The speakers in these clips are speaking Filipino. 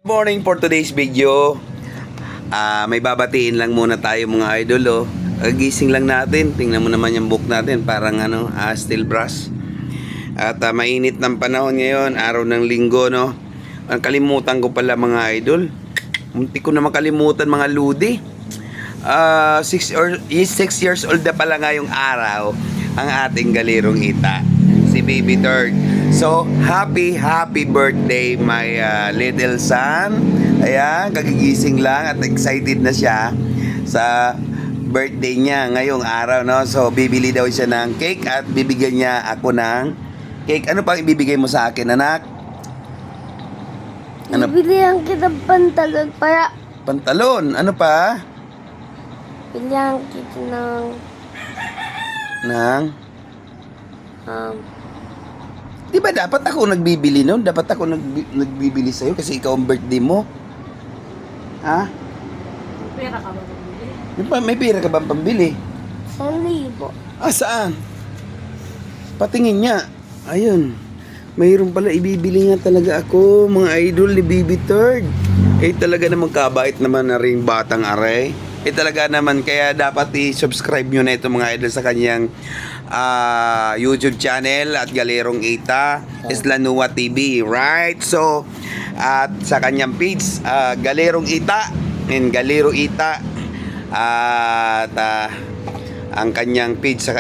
Morning for today's video. May babatiin lang muna tayo mga idol. Gising lang natin. Tingnan mo naman yung book natin. Parang steel brush. At mainit ng panahon ngayon. Araw ng linggo, no? Ang kalimutan ko pala mga idol. Munti ko na makalimutan mga ludi. 6 years old na pala ngayong araw ang ating galirong ita, si Baby Third. So, happy birthday my little son. Ayan, kagigising lang at excited na siya sa birthday niya ngayong araw, no? So, bibili daw siya ng cake at bibigyan niya ako ng cake. Ano pang ibibigay mo sa akin, anak? Ano? Bilihan kita pantalon para Pantalon. Ano pa? bilihan kita Nang? um, Di ba dapat ako nagbibili nun? Dapat ako nagbibili sa'yo kasi ikaw ang birthday mo. Ha? Pera ka ba bumili? May pera ka ba pambili? 1,000. Saan? Patingin niya. Ayun. Mayroon pala ibibili nga talaga ako, mga idol ni Baby Third. Talaga naman kabait naman na rin batang aray. Talaga naman, kaya dapat i-subscribe nyo na ito mga idol sa kanyang YouTube channel at Galerong Ita, Islanua TV, right? So, at sa kanyang page, Galerong Ita and Galero Ita, at ang kanyang page sa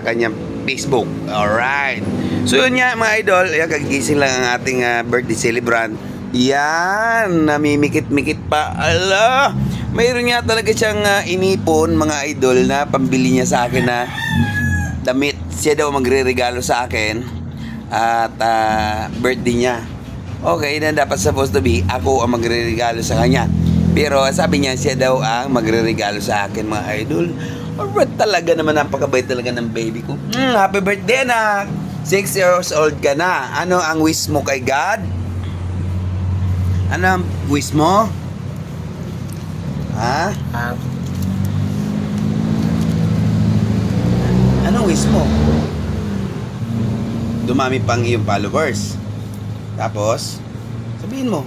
kanyang Facebook. Alright. So yun nga mga idol, kagising lang ang ating birthday celebrant. Yan, namimikit-mikit pa. Ala, mayroon nga talaga siyang inipon mga idol na pambili niya sa akin na damit. Siya daw magre-regalo sa akin at birthday niya. Okay, na dapat supposed to be ako ang magre-regalo sa kanya. Pero sabi niya siya daw ang magre-regalo sa akin mga idol. Alright, talaga naman napakabait talaga ng baby ko. Happy birthday anak! 6 years old ka na. Ano ang wish mo kay God? Ano ang wish mo? Ha? Ano wish mo? Dumami pang iyong followers. Tapos, sabihin mo,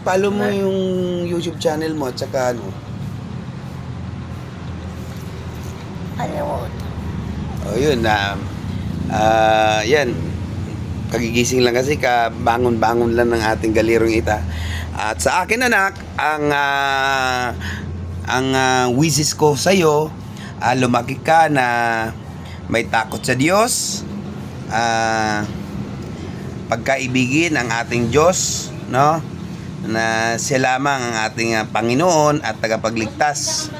follow mo yung YouTube channel mo at saka ano. Yun na. Yan. Kagigising lang kasi bangon-bangon lang ng ating galirong ita. At sa akin anak, ang wishes ko sa iyo, lumaki ka na may takot sa Diyos, pagkaibigin ang ating Diyos, no? Na siya lamang ang ating Panginoon at tagapagligtas.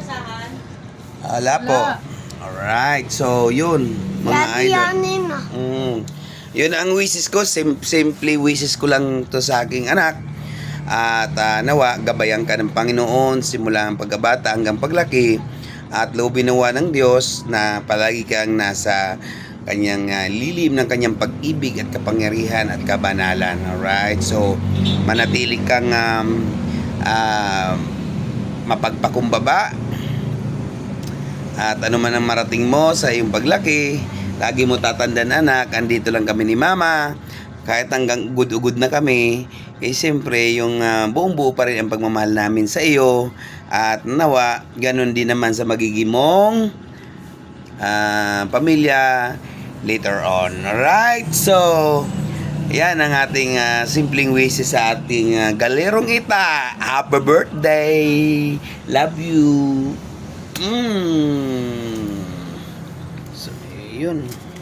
Wala po. Alright, so yun mga idol. Yun ang wishes ko, simply wishes ko lang to sa aking anak. At nawa, gabayan ka ng Panginoon simula ang pagkabata hanggang paglaki. At loobin nawa ng Diyos na palagi kang nasa kanyang lilim ng kanyang pag-ibig at kapangyarihan at kabanalan. Alright, so manatili kang mapagpakumbaba. At ano man ang marating mo sa iyong paglaki, lagi mo tatandaan anak, andito lang kami ni mama. Kahit hanggang ugod-ugod na kami, siyempre yung buong buo pa rin ang pagmamahal namin sa iyo. At nawa, ganun din naman sa magiging mong pamilya later on. Alright, so yan ang ating simpleng wishes sa ating galerong ita. Happy birthday! Love you! So, yun.